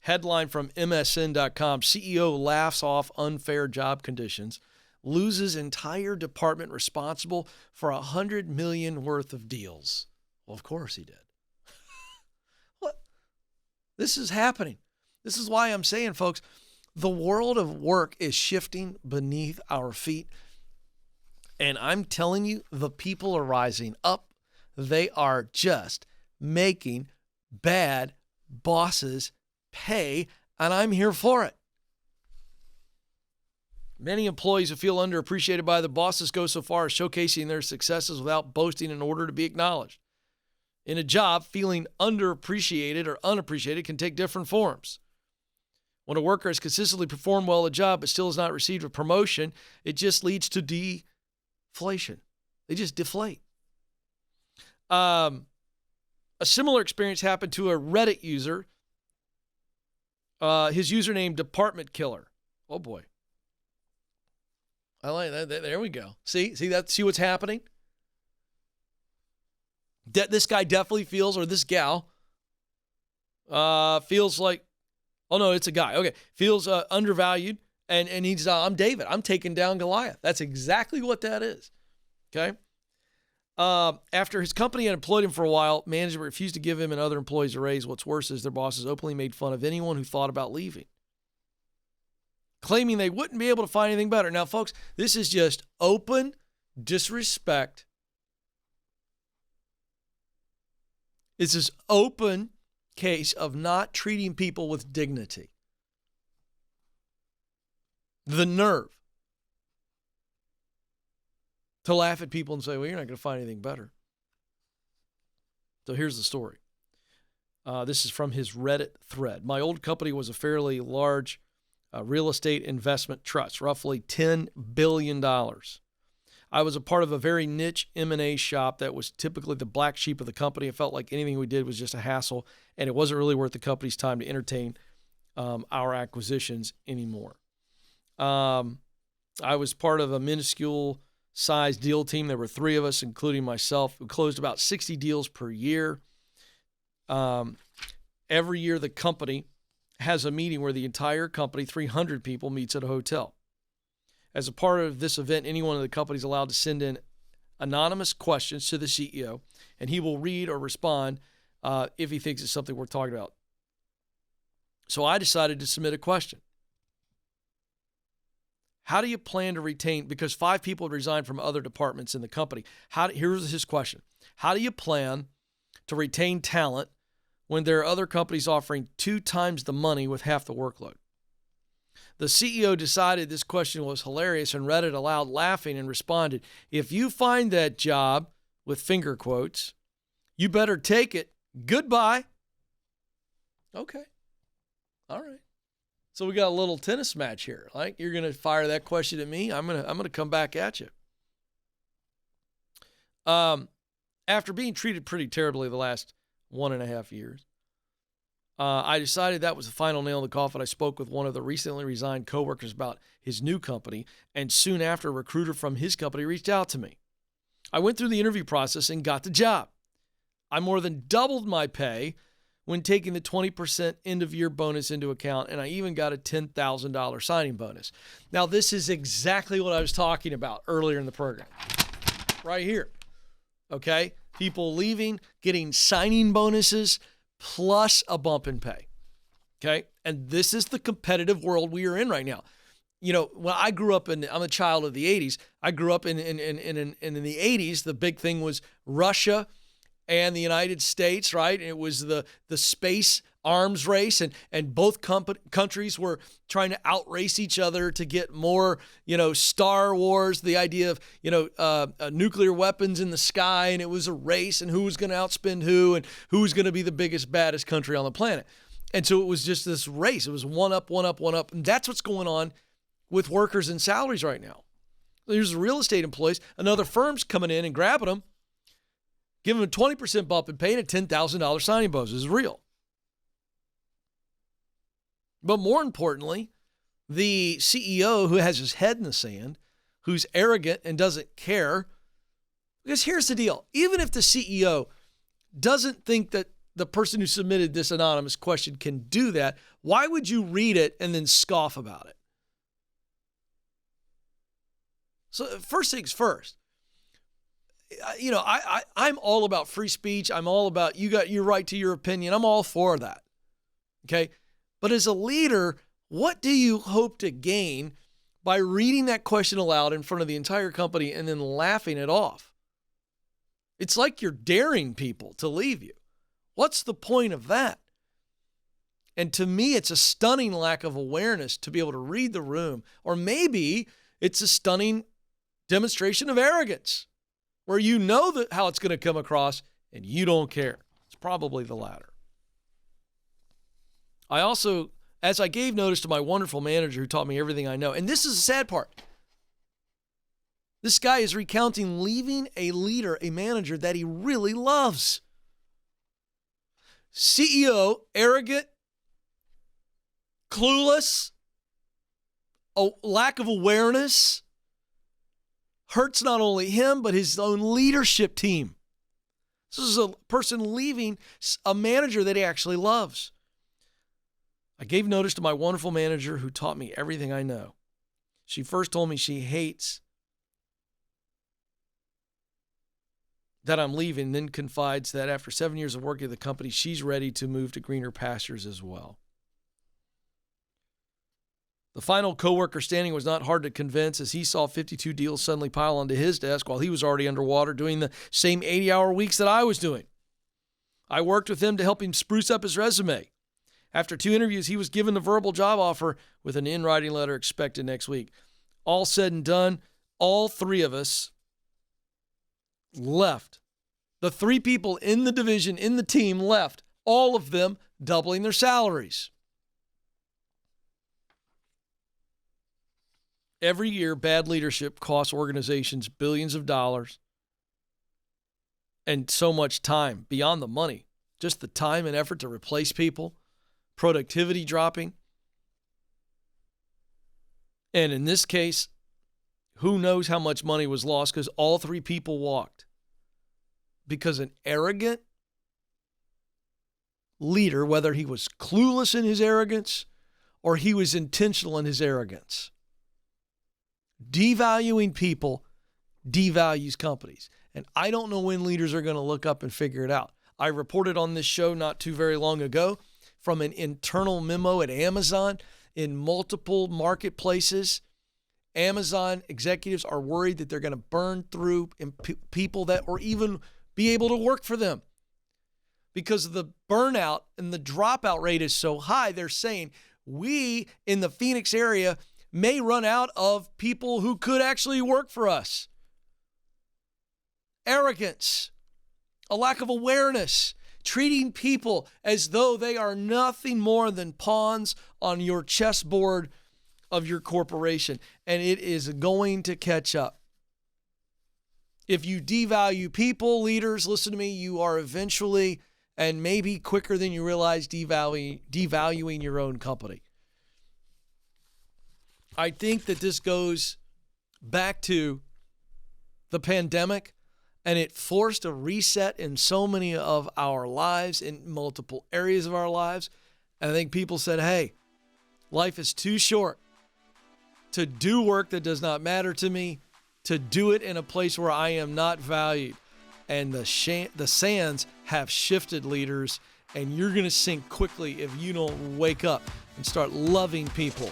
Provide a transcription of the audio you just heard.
Headline from MSN.com, CEO laughs off unfair job conditions, loses entire department responsible for $100 million worth of deals. Well, of course he did. What? This is happening. This is why I'm saying, folks, the world of work is shifting beneath our feet. And I'm telling you, the people are rising up. They are just making bad bosses pay, and I'm here for it. Many employees who feel underappreciated by the bosses go so far as showcasing their successes without boasting in order to be acknowledged. In a job, feeling underappreciated or unappreciated can take different forms. When a worker has consistently performed well at a job but still has not received a promotion, it just leads to deflation. They just deflate. A similar experience happened to a Reddit user. His username, Department Killer. Oh, boy. I like that. There we go. See that? See what's happening? This guy definitely feels, or this gal feels like, oh, no, it's a guy. Okay. Feels undervalued, and he's, I'm David. I'm taking down Goliath. That's exactly what that is. Okay. After his company had employed him for a while, management refused to give him and other employees a raise. What's worse is their bosses openly made fun of anyone who thought about leaving, claiming they wouldn't be able to find anything better. Now, folks, this is just open disrespect. It's this open case of not treating people with dignity. The nerve to laugh at people and say, well, you're not going to find anything better. So here's the story. This is from his Reddit thread. My old company was a fairly large real estate investment trust, roughly $10 billion. I was a part of a very niche M&A shop that was typically the black sheep of the company. It felt like anything we did was just a hassle, and it wasn't really worth the company's time to entertain our acquisitions anymore. I was part of a minuscule size deal team. There were 3 of us, including myself, who closed about 60 deals per year. Every year, the company has a meeting where the entire company, 300 people, meets at a hotel. As a part of this event, anyone in the company is allowed to send in anonymous questions to the CEO, and he will read or respond if he thinks it's something worth talking about. So I decided to submit a question. How do you plan to retain, because 5 people had resigned from other departments in the company. Here's his question. How do you plan to retain talent when there are other companies offering 2 times the money with half the workload? The CEO decided this question was hilarious and read it aloud laughing and responded, if you find that job, with finger quotes, you better take it. Goodbye. Okay. All right. So we got a little tennis match here. Like, you're going to fire that question at me. I'm going to come back at you. After being treated pretty terribly the last 1.5 years, I decided that was the final nail in the coffin. I spoke with one of the recently resigned coworkers about his new company, and soon after, a recruiter from his company reached out to me. I went through the interview process and got the job. I more than doubled my pay when taking the 20% end-of-year bonus into account, and I even got a $10,000 signing bonus. Now, this is exactly what I was talking about earlier in the program. Right here. Okay? People leaving, getting signing bonuses, plus a bump in pay. Okay? And this is the competitive world we are in right now. You know, when I grew up I'm a child of the 80s. I grew up in the 80s, the big thing was Russia and the United States, right? And it was the space arms race, and both countries were trying to outrace each other to get more, Star Wars, the idea of, nuclear weapons in the sky, and it was a race, and who was going to outspend who, and who was going to be the biggest, baddest country on the planet. And so it was just this race. It was one up, one up, one up. And that's what's going on with workers and salaries right now. There's real estate employees. Another firm's coming in and grabbing them, giving them a 20% bump and paying a $10,000 signing bonus. This is real. But more importantly, the CEO who has his head in the sand, who's arrogant and doesn't care, because here's the deal. Even if the CEO doesn't think that the person who submitted this anonymous question can do that, why would you read it and then scoff about it? So first things first, I'm all about free speech. I'm all about you got your right to your opinion. I'm all for that. Okay. But as a leader, what do you hope to gain by reading that question aloud in front of the entire company and then laughing it off? It's like you're daring people to leave you. What's the point of that? And to me, it's a stunning lack of awareness to be able to read the room. Or maybe it's a stunning demonstration of arrogance where you know how it's going to come across and you don't care. It's probably the latter. I also, as I gave notice to my wonderful manager who taught me everything I know, and this is the sad part. This guy is recounting leaving a leader, a manager that he really loves. CEO, arrogant, clueless, a lack of awareness, hurts not only him, but his own leadership team. This is a person leaving a manager that he actually loves. I gave notice to my wonderful manager who taught me everything I know. She first told me she hates that I'm leaving, then confides that after 7 years of working at the company, she's ready to move to greener pastures as well. The final coworker standing was not hard to convince as he saw 52 deals suddenly pile onto his desk while he was already underwater doing the same 80-hour weeks that I was doing. I worked with him to help him spruce up his resume. After 2 interviews, he was given the verbal job offer with an in-writing letter expected next week. All said and done, all 3 of us left. The 3 people in the division, in the team, left. All of them doubling their salaries. Every year, bad leadership costs organizations billions of dollars and so much time beyond the money. Just the time and effort to replace people, productivity dropping. And in this case, who knows how much money was lost because all 3 people walked. Because an arrogant leader, whether he was clueless in his arrogance or he was intentional in his arrogance, devaluing people devalues companies. And I don't know when leaders are going to look up and figure it out. I reported on this show not too very long ago from an internal memo at Amazon in multiple marketplaces. Amazon executives are worried that they're going to burn through people that or even be able to work for them because the burnout and the dropout rate is so high. They're saying we in the Phoenix area may run out of people who could actually work for us. Arrogance, a lack of awareness, treating people as though they are nothing more than pawns on your chessboard of your corporation. And it is going to catch up. If you devalue people, leaders, listen to me, you are eventually, and maybe quicker than you realize, devaluing your own company. I think that this goes back to the pandemic, and it forced a reset in so many of our lives, in multiple areas of our lives. And I think people said, hey, life is too short to do work that does not matter to me, to do it in a place where I am not valued. And the sands have shifted, leaders, and you're going to sink quickly if you don't wake up and start loving people